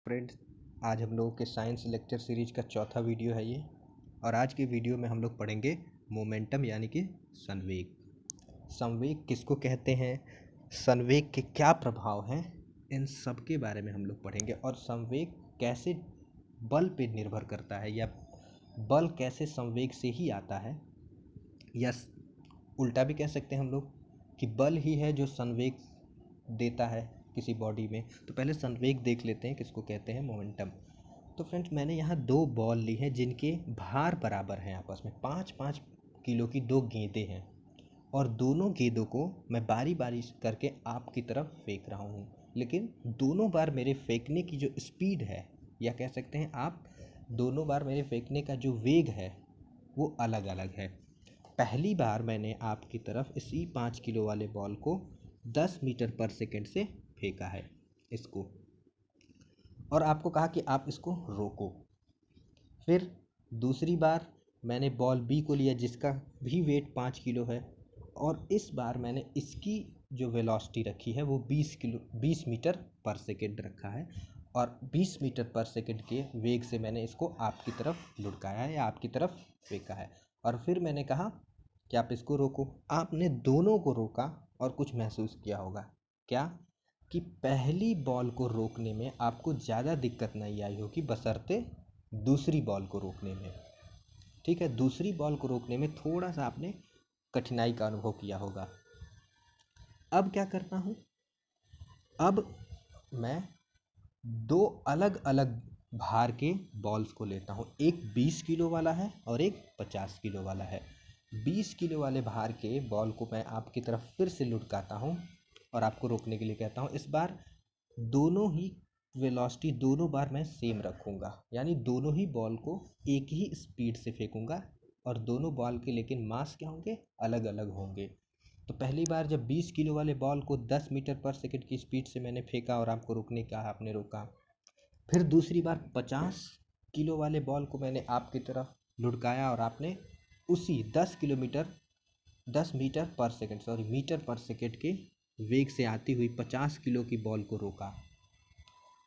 Friends, आज हम लोगों के साइंस लेक्चर सीरीज का चौथा वीडियो है ये। और आज के वीडियो में हम लोग पढ़ेंगे मोमेंटम यानी कि संवेग। संवेग किसको कहते हैं, संवेग के क्या प्रभाव हैं, इन सब के बारे में हम लोग पढ़ेंगे। और संवेग कैसे बल पे निर्भर करता है, या बल कैसे संवेग से ही आता है, या उल्टा भी कह सकते हैं हम लोग कि बल ही है जो संवेग देता है किसी बॉडी में। तो पहले संवेग देख लेते हैं किसको कहते हैं, मोमेंटम। तो फ्रेंड्स, मैंने यहाँ दो बॉल ली हैं जिनके भार बराबर हैं आपस में। 5-5 किलो की दो गेंदें हैं और दोनों गेंदों को मैं बारी बारी करके आपकी तरफ फेंक रहा हूँ। लेकिन दोनों बार मेरे फेंकने की जो स्पीड है, या कह सकते हैं आप दोनों बार मेरे फेंकने का जो वेग है, वो अलग अलग है। पहली बार मैंने आपकी तरफ इसी 5 किलो वाले बॉल को 10 मीटर पर सेकंड से फेंका है इसको, और आपको कहा कि आप इसको रोको। फिर दूसरी बार मैंने बॉल बी को लिया जिसका भी वेट 5 किलो है, और इस बार मैंने इसकी जो वेलोसिटी रखी है वो 20 मीटर पर सेकंड रखा है, और 20 मीटर पर सेकंड के वेग से मैंने इसको आपकी तरफ लुढ़काया है या आपकी तरफ फेंका है। और फिर मैंने कहा कि आप इसको रोको। आपने दोनों को रोका और कुछ महसूस किया होगा क्या, कि पहली बॉल को रोकने में आपको ज़्यादा दिक्कत नहीं आई होगी बशर्ते दूसरी बॉल को रोकने में। ठीक है, दूसरी बॉल को रोकने में थोड़ा सा आपने कठिनाई का अनुभव किया होगा। अब क्या करता हूँ, अब मैं दो अलग अलग भार के बॉल्स को लेता हूँ। एक 20 किलो वाला है और एक 50 किलो वाला है। 20 किलो वाले भार के बॉल को मैं आपकी तरफ फिर से लुढ़काता हूँ और आपको रोकने के लिए कहता हूँ। इस बार दोनों ही वेलोसिटी दोनों बार मैं सेम रखूँगा, यानी दोनों ही बॉल को एक ही स्पीड से फेंकूँगा, और दोनों बॉल के लेकिन मास क्या होंगे, अलग अलग होंगे। तो पहली बार जब 20 किलो वाले बॉल को 10 मीटर पर सेकंड की स्पीड से मैंने फेंका और आपको रोकने का आपने रोका। फिर दूसरी बार 50 किलो वाले बॉल को मैंने आपकी तरफ लुढ़काया और आपने उसी 10 मीटर पर सेकंड के वेग से आती हुई 50 किलो की बॉल को रोका।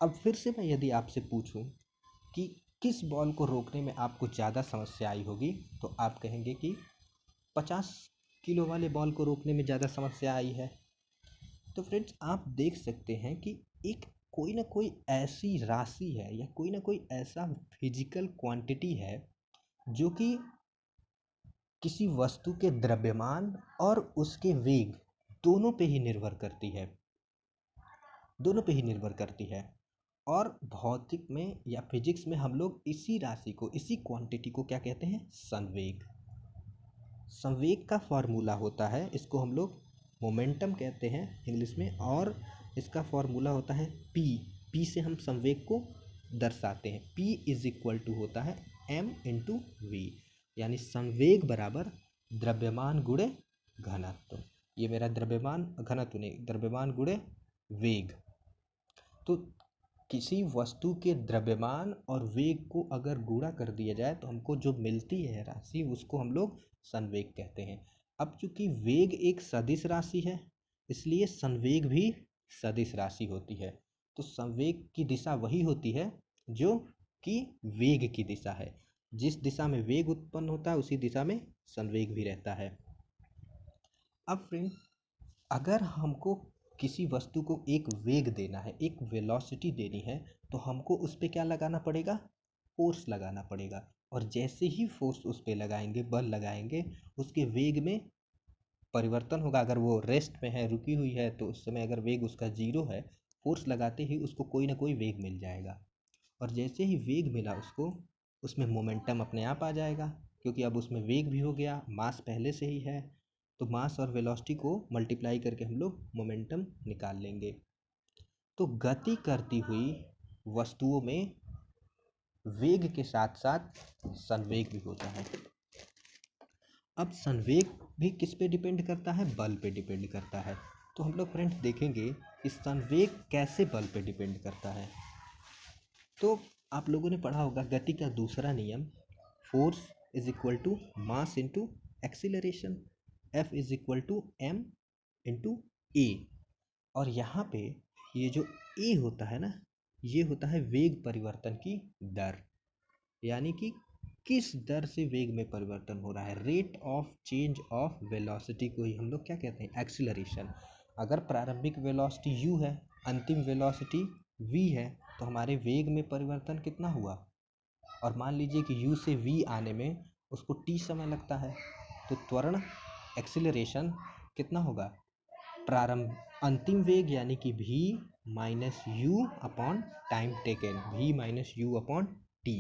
अब फिर से मैं यदि आपसे पूछूं कि किस बॉल को रोकने में आपको ज़्यादा समस्या आई होगी, तो आप कहेंगे कि 50 किलो वाले बॉल को रोकने में ज़्यादा समस्या आई है। तो फ्रेंड्स, आप देख सकते हैं कि एक कोई ना कोई ऐसी राशि है या कोई ना कोई ऐसा फिजिकल क्वांटिटी है जो कि किसी वस्तु के द्रव्यमान और उसके वेग दोनों पे ही निर्भर करती है, दोनों पे ही निर्भर करती है। और भौतिक में या फिजिक्स में हम लोग इसी राशि को, इसी क्वांटिटी को क्या कहते हैं, संवेग। संवेग का फॉर्मूला होता है, इसको हम लोग मोमेंटम कहते हैं इंग्लिश में, और इसका फॉर्मूला होता है पी। पी से हम संवेग को दर्शाते हैं। पी इज इक्वल टू होता है एम इंटू वी, यानी संवेग बराबर द्रव्यमान गुणे घनत्व। ये मेरा द्रव्यमान, घनत्व नहीं, द्रव्यमान गुणे वेग। तो किसी वस्तु के द्रव्यमान और वेग को अगर गुणा कर दिया जाए तो हमको जो मिलती है राशि, उसको हम लोग संवेग कहते हैं। अब चूंकि वेग एक सदिश राशि है, इसलिए संवेग भी सदिश राशि होती है। तो संवेग की दिशा वही होती है जो कि वेग की दिशा है। जिस दिशा में वेग उत्पन्न होता है उसी दिशा में संवेग भी रहता है। अब फ्रेंड, अगर हमको किसी वस्तु को एक वेग देना है, एक वेलोसिटी देनी है, तो हमको उस पर क्या लगाना पड़ेगा, फोर्स लगाना पड़ेगा। और जैसे ही फोर्स उस पर लगाएंगे, बल लगाएंगे, उसके वेग में परिवर्तन होगा। अगर वो रेस्ट में है, रुकी हुई है, तो उस समय अगर वेग उसका 0 है, फोर्स लगाते ही उसको कोई ना कोई वेग मिल जाएगा। और जैसे ही वेग मिला उसको, उसमें मोमेंटम अपने आप आ जाएगा, क्योंकि अब उसमें वेग भी हो गया, मास पहले से ही है। तो मास और वेलोसिटी को मल्टीप्लाई करके हम लोग मोमेंटम निकाल लेंगे। तो गति करती हुई वस्तुओं में वेग के साथ साथ संवेग भी होता है। अब संवेग भी किस पे डिपेंड करता है, बल पे डिपेंड करता है। तो हम लोग फ्रेंड्स देखेंगे कि संवेग कैसे बल पे डिपेंड करता है। तो आप लोगों ने पढ़ा होगा गति का दूसरा नियम, force is equal to mass into acceleration, F is equal to M into A. और यहाँ पे ये जो ए होता है ना, ये होता है वेग परिवर्तन की दर, यानी कि किस दर से वेग में परिवर्तन हो रहा है। Rate of change of velocity को ही हम लोग क्या कहते हैं, एक्सीलरेशन। अगर प्रारंभिक वेलोसिटी u है, अंतिम वेलोसिटी v है, तो हमारे वेग में परिवर्तन कितना हुआ। और मान लीजिए कि u से v आने में उसको t समय लगता है, तो त्वरण एक्सीलरेशन कितना होगा, प्रारंभ अंतिम वेग यानी कि v minus you upon time taken, v minus you upon T.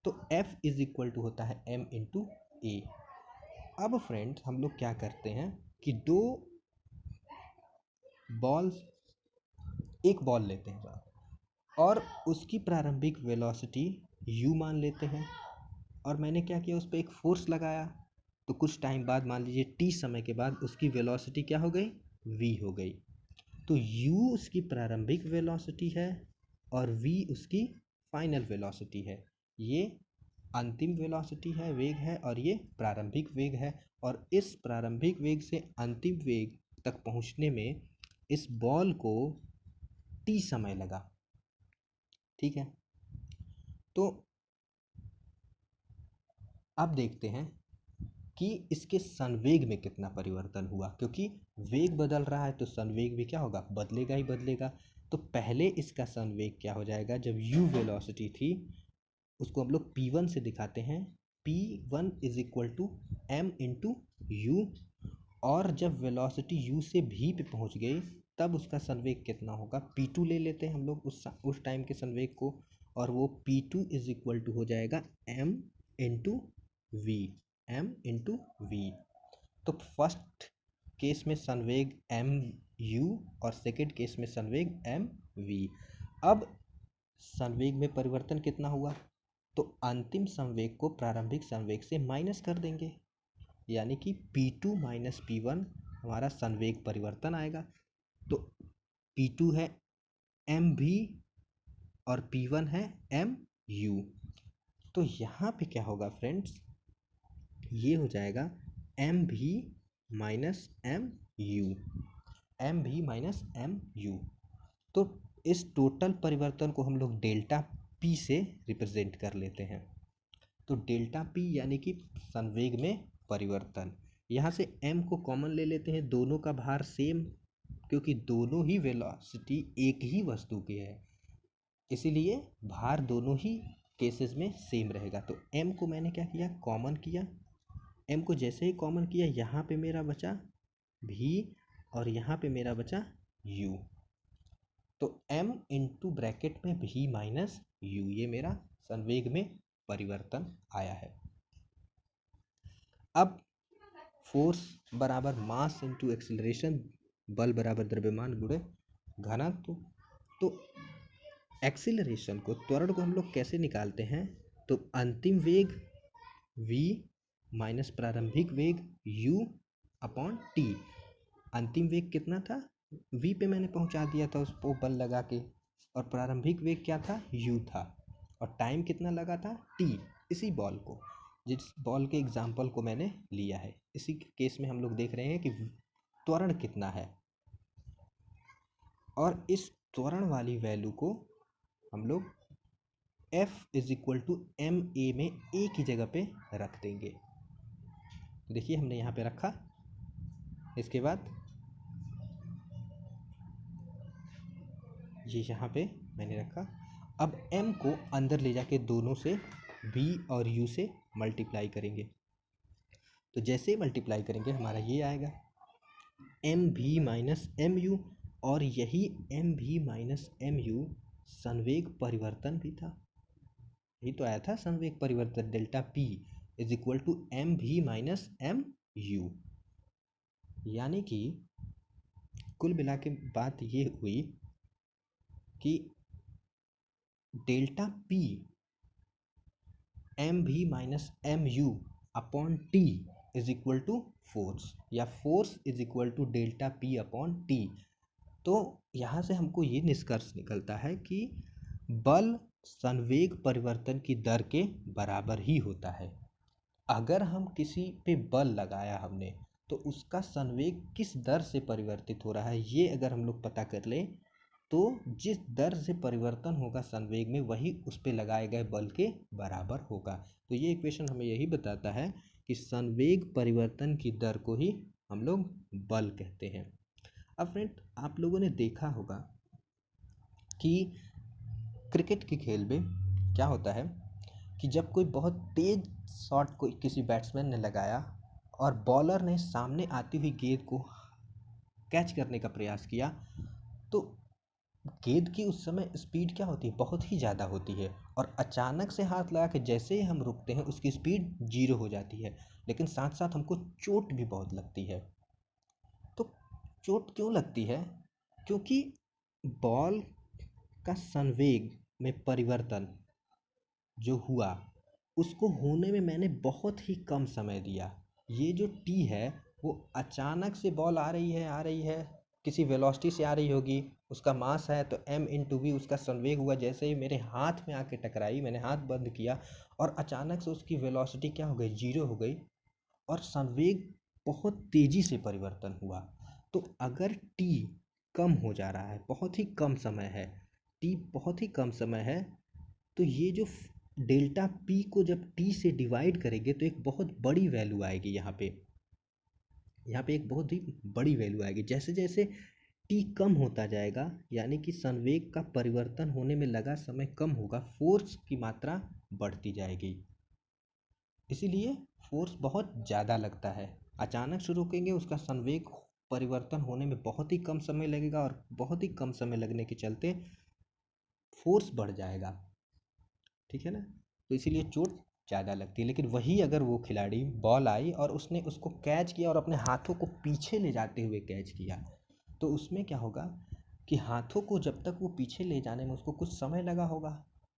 तो F इज इक्वल टू होता है m इंटू ए। अब फ्रेंड्स हम लोग क्या करते हैं कि दो बॉल्स, एक बॉल लेते हैं और उसकी प्रारंभिक वेलोसिटी u मान लेते हैं, और मैंने क्या किया, उस पर एक फोर्स लगाया। तो कुछ टाइम बाद, मान लीजिए t समय के बाद, उसकी वेलोसिटी क्या हो गई, v हो गई। तो u उसकी प्रारंभिक वेलोसिटी है और v उसकी फाइनल वेलोसिटी है। ये अंतिम वेलोसिटी है, वेग है, और ये प्रारंभिक वेग है। और इस प्रारंभिक वेग से अंतिम वेग तक पहुंचने में इस बॉल को t समय लगा। ठीक है, तो अब देखते हैं कि इसके संवेग में कितना परिवर्तन हुआ, क्योंकि वेग बदल रहा है तो संवेग भी क्या होगा, बदलेगा ही बदलेगा। तो पहले इसका संवेग क्या हो जाएगा, जब u वेलोसिटी थी उसको हम लोग p1 से दिखाते हैं, p1 is equal to m into u. और जब वेलोसिटी u से v पे पहुंच गई तब उसका संवेग कितना होगा, p2 ले लेते हैं हम लोग उस टाइम के संवेग को, और वो p2 इज इक्वल टू हो जाएगा m into v, m into v. तो फर्स्ट केस में संवेग m u और सेकेंड केस में संवेग m v। अब संवेग में परिवर्तन कितना हुआ, तो अंतिम संवेग को प्रारंभिक संवेग से माइनस कर देंगे, यानी कि p2 माइनस p1 हमारा संवेग परिवर्तन आएगा। तो p2 है mv और p1 है mu। तो यहाँ पे क्या होगा फ्रेंड्स, ये हो जाएगा mv minus mu, mv minus mu। तो इस टोटल परिवर्तन को हम लोग डेल्टा p से रिप्रेजेंट कर लेते हैं। तो डेल्टा p यानी कि संवेग में परिवर्तन। यहाँ से m को कॉमन ले लेते हैं, दोनों का भार सेम, क्योंकि दोनों ही वेलोसिटी एक ही वस्तु की है, इसीलिए भार दोनों ही केसेस में सेम रहेगा। तो m को मैंने क्या किया, कॉमन किया। m को जैसे ही कॉमन किया, यहाँ पे मेरा बचा v और यहाँ पे मेरा बचा u। तो m इंटू ब्रैकेट में v माइनस u, ये मेरा संवेग में परिवर्तन आया है। अब फोर्स बराबर मास इंटू एक्सीलरेशन, बल बराबर द्रव्यमान गुणे घनत्व। तो एक्सीलरेशन को, त्वरण को हम लोग कैसे निकालते हैं, तो अंतिम वेग v माइनस प्रारंभिक वेग u अपॉन t। अंतिम वेग कितना था, v पे मैंने पहुंचा दिया था उसको बल लगा के, और प्रारंभिक वेग क्या था, u था, और टाइम कितना लगा था, t। इसी बॉल को, जिस बॉल के एग्जाम्पल को मैंने लिया है, इसी केस में हम लोग देख रहे हैं कि त्वरण कितना है, और इस त्वरण वाली वैल्यू को हम लोग F is equal to m a में एक ही जगह पे रख देंगे। तो देखिए हमने यहाँ पे रखा, इसके बाद ये यहाँ पे मैंने रखा। अब m को अंदर ले जाके दोनों से v और u से मल्टीप्लाई करेंगे। तो जैसे मल्टीप्लाई करेंगे हमारा ये आएगा mv माइनस mu, और यही mv माइनस mu संवेग परिवर्तन भी था, यही तो आया था संवेग परिवर्तन, delta p is equal to mv minus mu। यानी कि कुल मिला के बात ये हुई कि delta p mv minus mu upon t is equal to force, या force is equal to delta p upon t। तो यहाँ से हमको ये निष्कर्ष निकलता है कि बल संवेग परिवर्तन की दर के बराबर ही होता है। अगर हम किसी पे बल लगाया हमने, तो उसका संवेग किस दर से परिवर्तित हो रहा है, ये अगर हम लोग पता कर लें तो जिस दर से परिवर्तन होगा संवेग में वही उस पे लगाए गए बल के बराबर होगा। तो ये इक्वेशन हमें यही बताता है कि संवेग परिवर्तन की दर को ही हम लोग बल कहते हैं। अब फ्रेंड, आप लोगों ने देखा होगा कि क्रिकेट के खेल में क्या होता है कि जब कोई बहुत तेज शॉट कोई किसी बैट्समैन ने लगाया और बॉलर ने सामने आती हुई गेंद को कैच करने का प्रयास किया, तो गेंद की उस समय स्पीड क्या होती है, बहुत ही ज़्यादा होती है, और अचानक से हाथ लगा के जैसे ही हम रुकते हैं उसकी स्पीड 0 हो जाती है। लेकिन साथ साथ हमको चोट भी बहुत लगती है। तो चोट क्यों लगती है? क्योंकि बॉल का संवेग में परिवर्तन जो हुआ उसको होने में मैंने बहुत ही कम समय दिया। ये जो टी है वो अचानक से बॉल आ रही है किसी वेलोसिटी से आ रही होगी, उसका मास है तो m इंटू वी उसका संवेग हुआ। जैसे ही मेरे हाथ में आके टकराई, मैंने हाथ बंद किया और अचानक से उसकी वेलोसिटी क्या हो गई, 0 हो गई, और संवेग बहुत तेज़ी से परिवर्तन हुआ। तो अगर टी कम हो जा रहा है, बहुत ही कम समय है, टी बहुत ही कम समय है, तो ये जो डेल्टा पी को जब टी से डिवाइड करेंगे तो एक बहुत बड़ी वैल्यू आएगी। यहाँ पे एक बहुत ही बड़ी वैल्यू आएगी। जैसे जैसे टी कम होता जाएगा यानी कि संवेग का परिवर्तन होने में लगा समय कम होगा, फोर्स की मात्रा बढ़ती जाएगी। इसीलिए फोर्स बहुत ज़्यादा लगता है। अचानक से रोकेंगे, उसका संवेग परिवर्तन होने में बहुत ही कम समय लगेगा और बहुत ही कम समय लगने के चलते फोर्स बढ़ जाएगा। ठीक है ना? तो इसीलिए चोट ज़्यादा लगती है। लेकिन वही अगर वो खिलाड़ी, बॉल आई और उसने उसको कैच किया और अपने हाथों को पीछे ले जाते हुए कैच किया, तो उसमें क्या होगा कि हाथों को जब तक वो पीछे ले जाने में उसको कुछ समय लगा होगा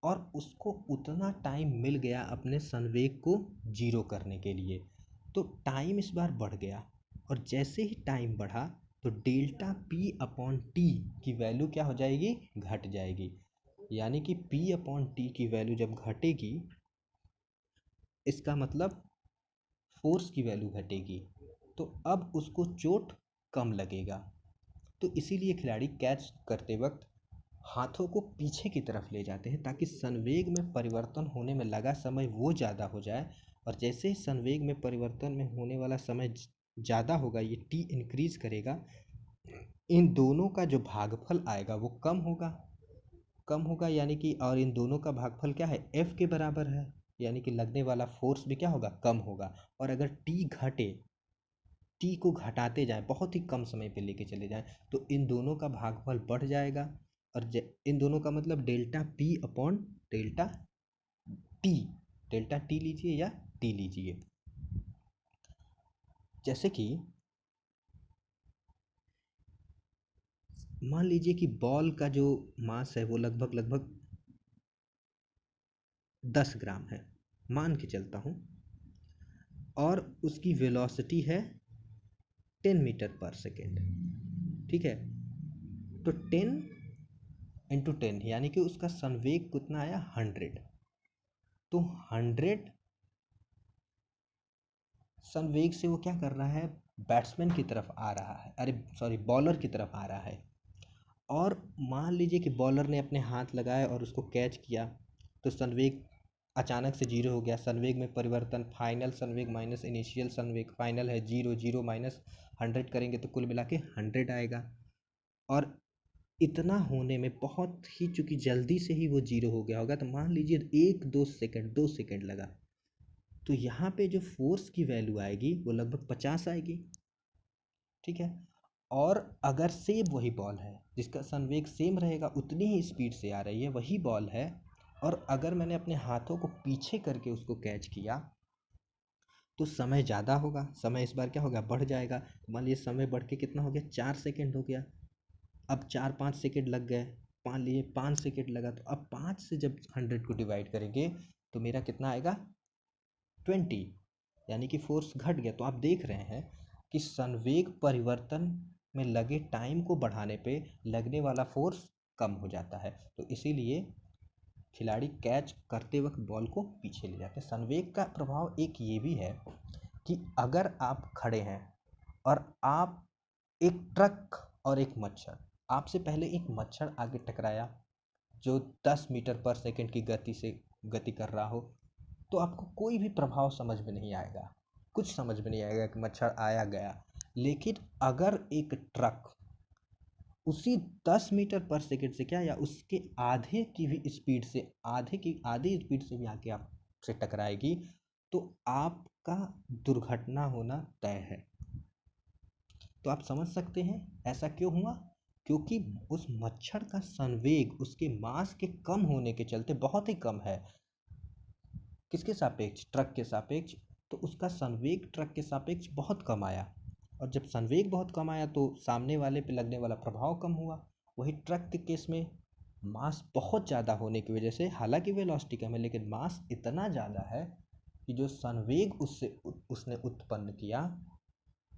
और उसको उतना टाइम मिल गया अपने संवेग को 0 करने के लिए। तो टाइम इस बार बढ़ गया, और जैसे ही टाइम बढ़ा तो डेल्टा पी अपॉन टी की वैल्यू क्या हो जाएगी, घट जाएगी। यानी कि P अपॉन टी की वैल्यू जब घटेगी, इसका मतलब फोर्स की वैल्यू घटेगी, तो अब उसको चोट कम लगेगा। तो इसीलिए खिलाड़ी कैच करते वक्त हाथों को पीछे की तरफ ले जाते हैं ताकि संवेग में परिवर्तन होने में लगा समय वो ज़्यादा हो जाए, और जैसे ही संवेग में परिवर्तन में होने वाला समय ज़्यादा होगा, ये टी इंक्रीज करेगा, इन दोनों का जो भागफल आएगा वो कम होगा यानी कि, और इन दोनों का भागफल क्या है, F के बराबर है, यानी कि लगने वाला फोर्स भी क्या होगा, कम होगा। और अगर टी घटे, टी को घटाते जाएं, बहुत ही कम समय पे लेके चले जाएं, तो इन दोनों का भागफल बढ़ जाएगा। और इन दोनों का मतलब delta P upon delta T, delta T लीजिए या टी लीजिए। जैसे कि मान लीजिए कि बॉल का जो मास है वो लगभग 10 ग्राम है, मान के चलता हूँ, और उसकी वेलोसिटी है 10 मीटर पर सेकेंड। ठीक है, तो 10 इंटू 10 यानी कि उसका संवेग कितना आया, 100। तो 100 संवेग से वो क्या कर रहा है, बैट्समैन की तरफ आ रहा है, अरे सॉरी, बॉलर की तरफ आ रहा है। और मान लीजिए कि बॉलर ने अपने हाथ लगाए और उसको कैच किया, तो संवेग अचानक से 0 हो गया। संवेग में परिवर्तन, फाइनल संवेग माइनस इनिशियल संवेग, फाइनल है 0, 0 माइनस 100 करेंगे तो कुल मिला के 100 आएगा। और इतना होने में बहुत ही, चूंकि जल्दी से ही वो 0 हो गया होगा, तो मान लीजिए 2 सेकंड लगा, तो यहाँ पे जो फोर्स की वैल्यू आएगी वो लगभग 50 आएगी। ठीक है, और अगर सेम वही बॉल है जिसका संवेग सेम रहेगा, उतनी ही स्पीड से आ रही है, वही बॉल है, और अगर मैंने अपने हाथों को पीछे करके उसको कैच किया, तो समय ज़्यादा होगा, समय इस बार क्या होगा, बढ़ जाएगा। तो मान लीजिए समय बढ़ के कितना हो गया, 4 सेकंड हो गया। अब 4-5 सेकंड लग गए, मान लीजिए 5 सेकंड लगा, तो अब 5 से जब 100 को डिवाइड करेंगे तो मेरा कितना आएगा, 20, यानी कि फोर्स घट गया। तो आप देख रहे हैं कि संवेग परिवर्तन में लगे टाइम को बढ़ाने पे लगने वाला फोर्स कम हो जाता है। तो इसीलिए खिलाड़ी कैच करते वक्त बॉल को पीछे ले जाते हैं। संवेग का प्रभाव एक ये भी है कि अगर आप खड़े हैं और आप एक ट्रक और एक मच्छर आपसे पहले एक मच्छर आगे टकराया जो 10 मीटर पर सेकंड की गति से गति कर रहा हो, तो आपको कोई भी प्रभाव समझ में नहीं आएगा, कुछ समझ में नहीं आएगा कि मच्छर आया गया। लेकिन अगर एक ट्रक उसी 10 मीटर पर सेकंड से क्या या उसके आधे की भी स्पीड से, आधी स्पीड से भी आके आपसे टकराएगी, तो आपका दुर्घटना होना तय है। तो आप समझ सकते हैं ऐसा क्यों हुआ? क्योंकि उस मच्छर का संवेग उसके मास के कम होने के चलते बहुत ही कम है। किसके सापेक्ष? ट्रक के सापेक्ष। तो उसका संवेग ट्रक के सापेक्ष बहुत कम आया, और जब संवेग बहुत कम आया तो सामने वाले पे लगने वाला प्रभाव कम हुआ। वही ट्रक के केस में मास बहुत ज़्यादा होने की वजह से, हालांकि वेलोसिटी कम है लेकिन मास इतना ज़्यादा है कि जो संवेग उसने उत्पन्न किया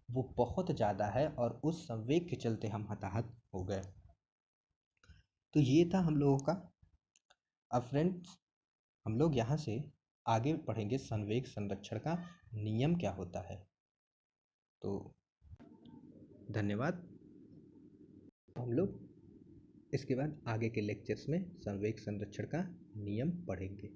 वो बहुत ज़्यादा है, और उस संवेग के चलते हम हताहत हो गए। तो ये था हम लोगों का। अब फ्रेंड्स, हम लोग यहाँ से आगे पढ़ेंगे संवेग संरक्षण का नियम क्या होता है। तो धन्यवाद। हम लोग इसके बाद आगे के लेक्चर्स में संवेग संरक्षण का नियम पढ़ेंगे।